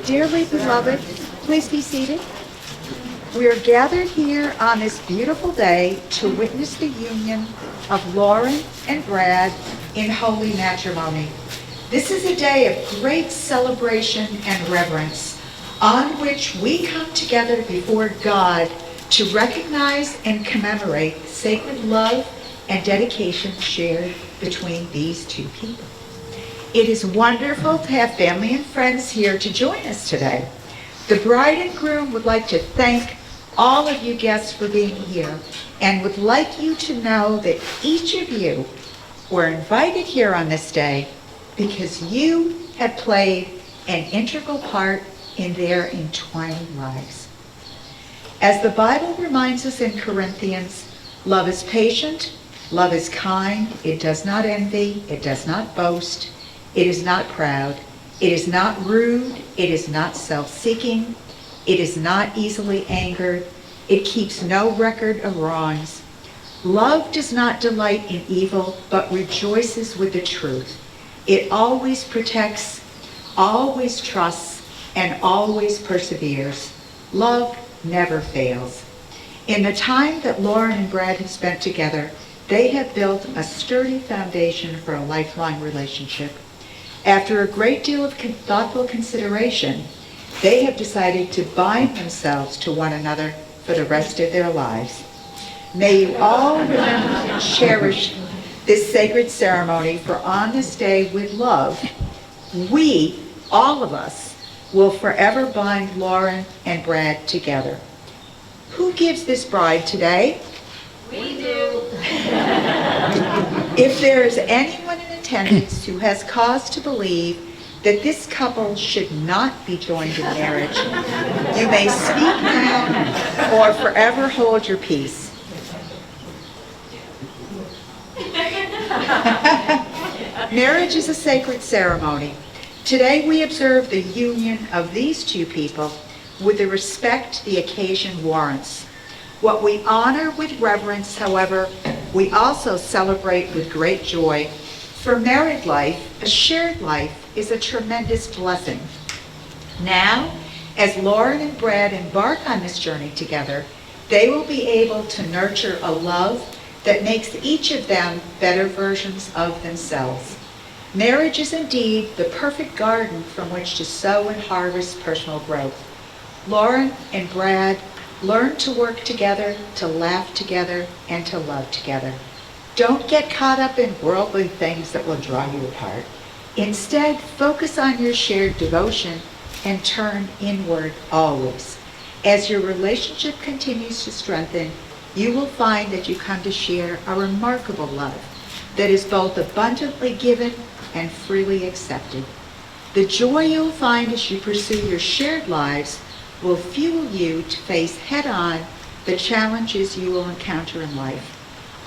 Dearly beloved, please be seated. We are gathered here on this beautiful day to witness the union of Lauren and Brad in holy matrimony. This is a day of great celebration and reverence on which we come together before God to recognize and commemorate sacred love and dedication shared between these two people. It is wonderful to have family and friends here to join us today. The bride and groom would like to thank all of you guests for being here and would like you to know that each of you were invited here on this day because you have played an integral part in their entwining lives. As the Bible reminds us in Corinthians, love is patient, love is kind, it does not envy, it does not boast, it is not proud, it is not rude, it is not self-seeking, it is not easily angered, it keeps no record of wrongs. Love does not delight in evil, but rejoices with the truth. It always protects, always trusts, and always perseveres. Love never fails. In the time that Lauren and Brad have spent together, they have built a sturdy foundation for a lifelong relationship. After a great deal of thoughtful consideration, they have decided to bind themselves to one another for the rest of their lives. May you all remember and cherish this sacred ceremony, for on this day with love, we, all of us, will forever bind Lauren and Brad together. Who gives this bride today? We do. If there is anyone in attendance who has cause to believe that this couple should not be joined in marriage, you may speak now or forever hold your peace. Marriage is a sacred ceremony. Today we observe the union of these two people with the respect the occasion warrants. What we honor with reverence, however, we also celebrate with great joy. For married life, a shared life, is a tremendous blessing. Now, as Lauren and Brad embark on this journey together, they will be able to nurture a love that makes each of them better versions of themselves. Marriage is indeed the perfect garden from which to sow and harvest personal growth. Lauren and Brad learn to work together, to laugh together, and to love together. Don't get caught up in worldly things that will draw you apart. Instead, focus on your shared devotion and turn inward always. As your relationship continues to strengthen, you will find that you come to share a remarkable love that is both abundantly given and freely accepted. The joy you'll find as you pursue your shared lives will fuel you to face head-on the challenges you will encounter in life.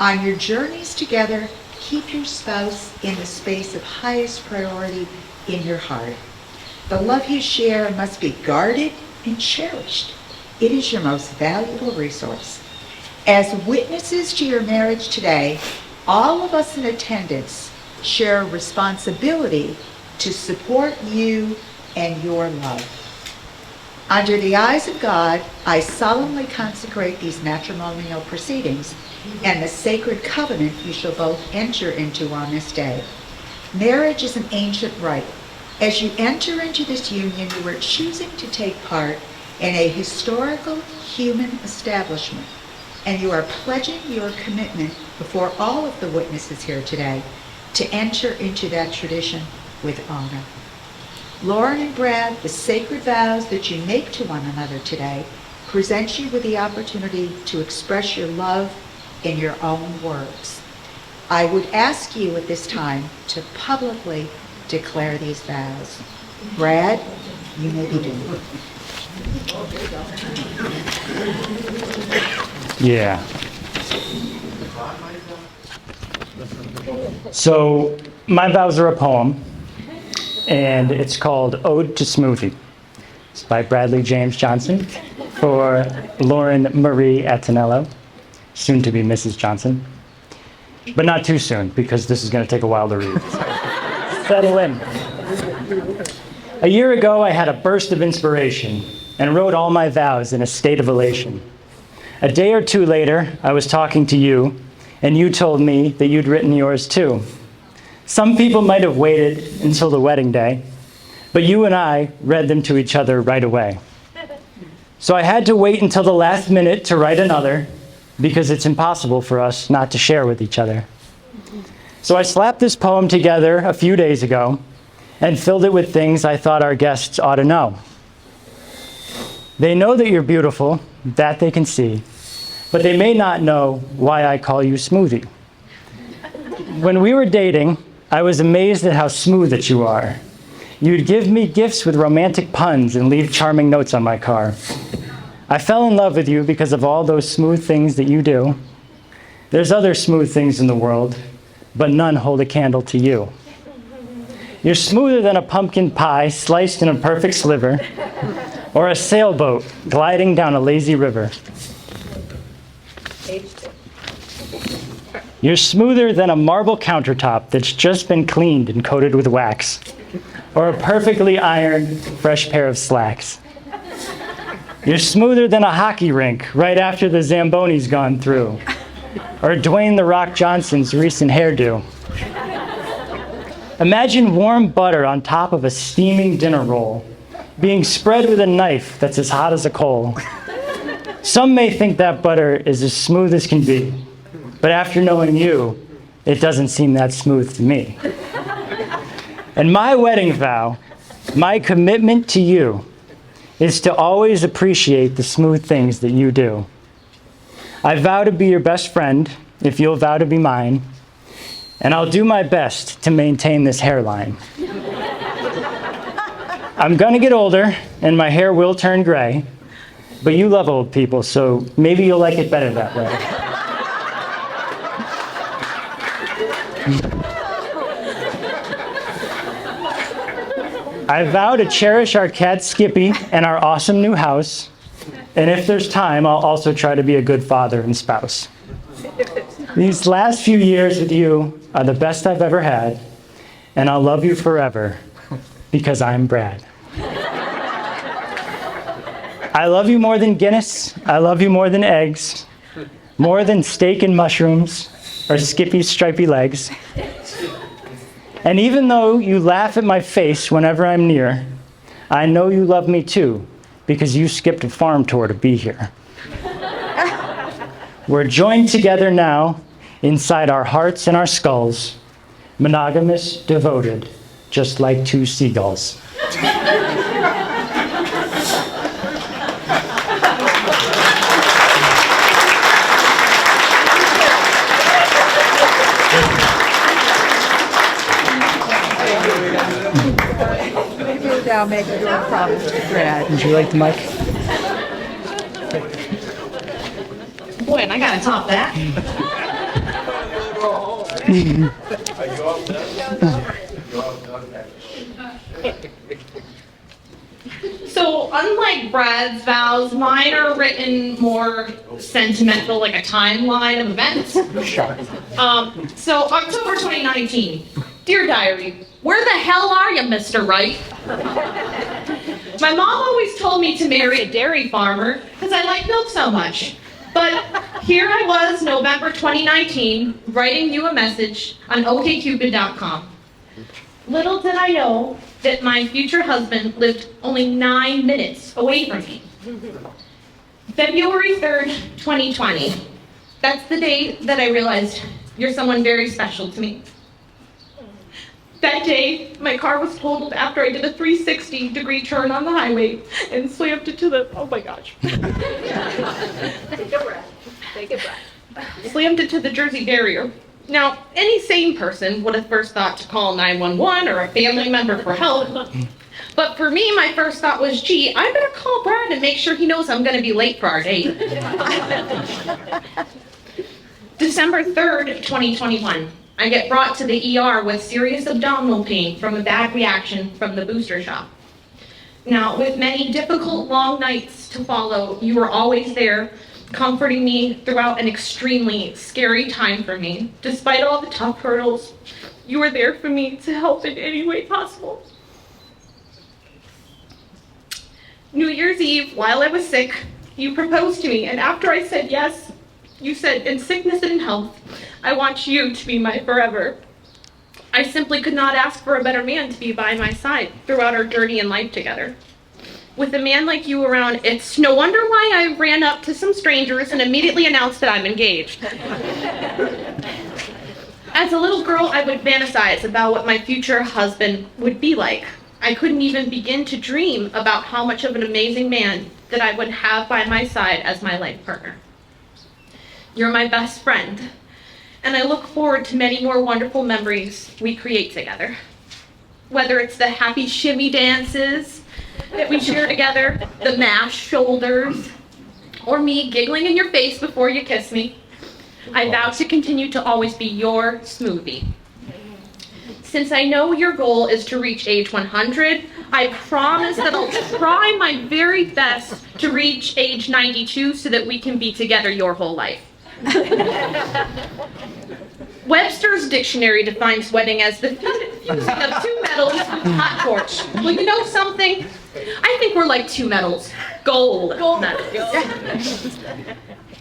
On your journeys together, keep your spouse in the space of highest priority in your heart. The love you share must be guarded and cherished. It is your most valuable resource. As witnesses to your marriage today, all of us in attendance share a responsibility to support you and your love. Under the eyes of God, I solemnly consecrate these matrimonial proceedings and the sacred covenant you shall both enter into on this day. Marriage is an ancient rite. As you enter into this union, you are choosing to take part in a historical human establishment, and you are pledging your commitment before all of the witnesses here today to enter into that tradition with honor. Lauren and Brad, the sacred vows that you make to one another today present you with the opportunity to express your love in your own words. I would ask you at this time to publicly declare these vows. Brad, you may begin. Yeah. So my vows are a poem, and it's called Ode to Smoothie. It's by Bradley James Johnson for Lauren Marie Attanello, soon to be Mrs. Johnson. But not too soon, because this is going to take a while to read. Settle in. A year ago, I had a burst of inspiration and wrote all my vows in a state of elation. A day or two later, I was talking to you, and you told me that you'd written yours too. Some people might have waited until the wedding day, but you and I read them to each other right away. So I had to wait until the last minute to write another, because it's impossible for us not to share with each other. So I slapped this poem together a few days ago and filled it with things I thought our guests ought to know. They know that you're beautiful, that they can see, but they may not know why I call you Smoothie. When we were dating, I was amazed at how smooth that you are. You'd give me gifts with romantic puns and leave charming notes on my car. I fell in love with you because of all those smooth things that you do. There's other smooth things in the world, but none hold a candle to you. You're smoother than a pumpkin pie sliced in a perfect sliver, or a sailboat gliding down a lazy river. You're smoother than a marble countertop that's just been cleaned and coated with wax, or a perfectly ironed, fresh pair of slacks. You're smoother than a hockey rink right after the Zamboni's gone through, or Dwayne "The Rock" Johnson's recent hairdo. Imagine warm butter on top of a steaming dinner roll, being spread with a knife that's as hot as a coal. Some may think that butter is as smooth as can be, but after knowing you, it doesn't seem that smooth to me. And my wedding vow, my commitment to you, is to always appreciate the smooth things that you do. I vow to be your best friend if you'll vow to be mine, and I'll do my best to maintain this hairline. I'm gonna get older, and my hair will turn gray, but you love old people, so maybe you'll like it better that way. I vow to cherish our cat Skippy and our awesome new house, and if there's time, I'll also try to be a good father and spouse. These last few years with you are the best I've ever had, and I'll love you forever because I'm Brad. I love you more than Guinness. I love you more than eggs, more than steak and mushrooms or Skippy's stripy legs. And even though you laugh at my face whenever I'm near, I know you love me too because you skipped a farm tour to be here. We're joined together now inside our hearts and our skulls, monogamous, devoted, just like two seagulls. Now make your promise to Brad. Would you like the mic? Boy, and I gotta top that. So So unlike Brad's vows, mine are written more sentimental, like a timeline of events. So October 2019. Dear Diary, where the hell are you, Mr. Wright? My mom always told me to marry a dairy farmer because I like milk so much. But here I was, November 2019, writing you a message on okcupid.com. Little did I know that my future husband lived only 9 minutes away from me. February 3rd, 2020. That's the day that I realized you're someone very special to me. That day, my car was totaled after I did a 360-degree turn on the highway and slammed into the, oh my gosh. Take a breath. Take a breath. Slammed into the Jersey barrier. Now, any sane person would have first thought to call 911 or a family member for help. But for me, my first thought was, gee, I better call Brad and make sure he knows I'm going to be late for our date. December 3rd, 2021. I get brought to the ER with serious abdominal pain from a bad reaction from the booster shot. Now, with many difficult long nights to follow, you were always there, comforting me throughout an extremely scary time for me. Despite all the tough hurdles, you were there for me to help in any way possible. New Year's Eve, while I was sick, you proposed to me, and after I said yes, you said, in sickness and in health, I want you to be my forever. I simply could not ask for a better man to be by my side throughout our journey in life together. With a man like you around, it's no wonder why I ran up to some strangers and immediately announced that I'm engaged. As a little girl, I would fantasize about what my future husband would be like. I couldn't even begin to dream about how much of an amazing man that I would have by my side as my life partner. You're my best friend, and I look forward to many more wonderful memories we create together. Whether it's the happy shimmy dances that we share together, the mashed shoulders, or me giggling in your face before you kiss me, I vow to continue to always be your smoothie. Since I know your goal is to reach age 100, I promise that I'll try my very best to reach age 92 so that we can be together your whole life. Webster's dictionary defines wedding as the fusing of two metals with a hot torch. Well, you know something? I think we're like two metals. Gold metals.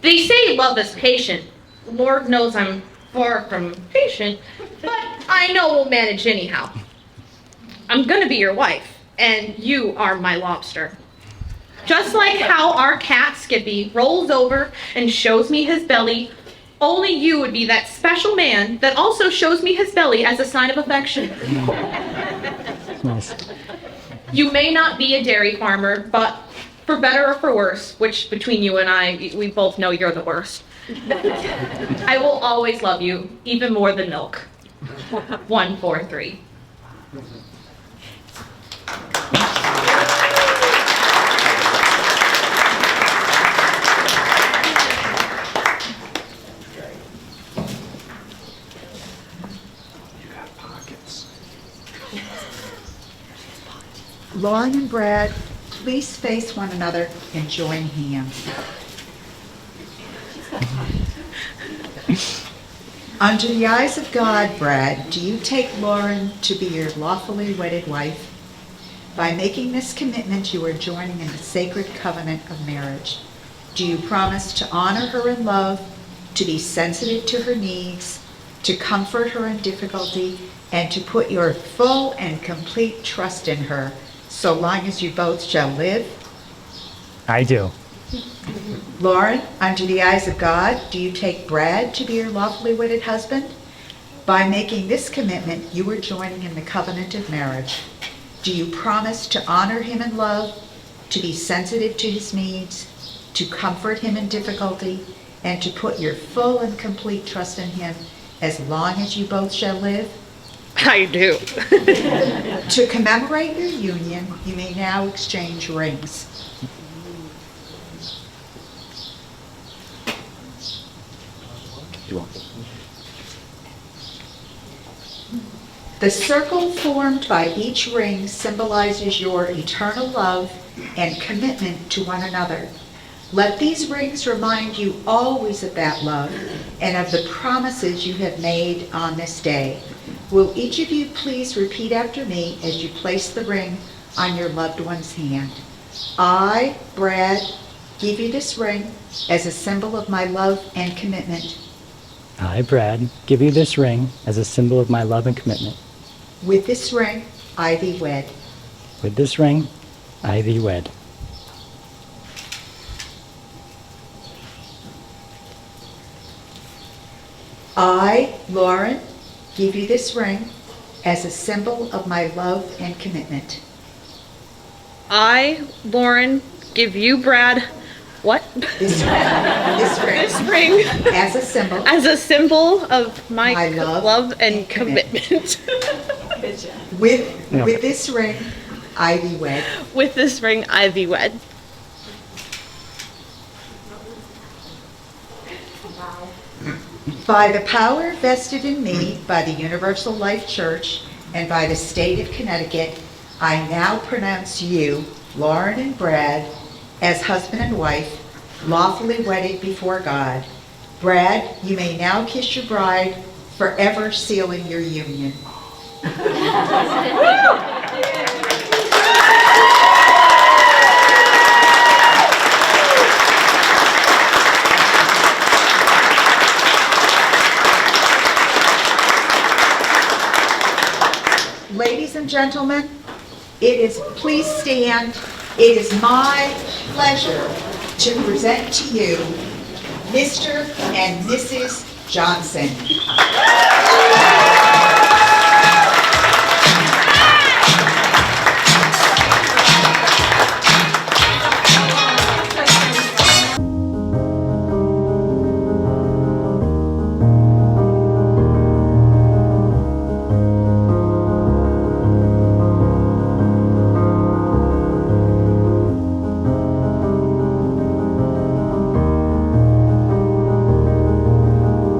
They say love is patient. Lord knows I'm far from patient, but I know we'll manage anyhow. I'm gonna be your wife, and you are my lobster. Just like how our cat Skippy rolls over and shows me his belly, only you would be that special man that also shows me his belly as a sign of affection. Nice. You may not be a dairy farmer, but for better or for worse, which between you and I, we both know you're the worst, I will always love you, even more than milk. 1, 4, 3. Lauren and Brad, please face one another and join hands. Under the eyes of God, Brad, do you take Lauren to be your lawfully wedded wife? By making this commitment, you are joining in the sacred covenant of marriage. Do you promise to honor her in love, to be sensitive to her needs, to comfort her in difficulty, and to put your full and complete trust in her, so long as you both shall live? I do. Lauren, under the eyes of God, do you take Brad to be your lawfully wedded husband? By making this commitment, you are joining in the covenant of marriage. Do you promise to honor him in love, to be sensitive to his needs, to comfort him in difficulty, and to put your full and complete trust in him as long as you both shall live? I do. To commemorate your union, you may now exchange rings. The circle formed by each ring symbolizes your eternal love and commitment to one another. Let these rings remind you always of that love and of the promises you have made on this day. Will each of you please repeat after me as you place the ring on your loved one's hand? I, Brad, give you this ring as a symbol of my love and commitment. I, Brad, give you this ring as a symbol of my love and commitment. With this ring, I thee wed. With this ring, I thee wed. I, Lauren, give you this ring as a symbol of my love and commitment. I, Lauren, give you, Brad, what? This ring, This ring as a symbol as a symbol of my, My love love and and commitment. commitment. with this ring, I thee wed. With this ring, I thee wed. By the power vested in me by the Universal Life Church and by the state of Connecticut, I now pronounce you, Lauren and Brad, as husband and wife, lawfully wedded before God. Brad, you may now kiss your bride, forever sealing your union. Ladies and gentlemen, please stand. It is my pleasure to present to you Mr. and Mrs. Johnson.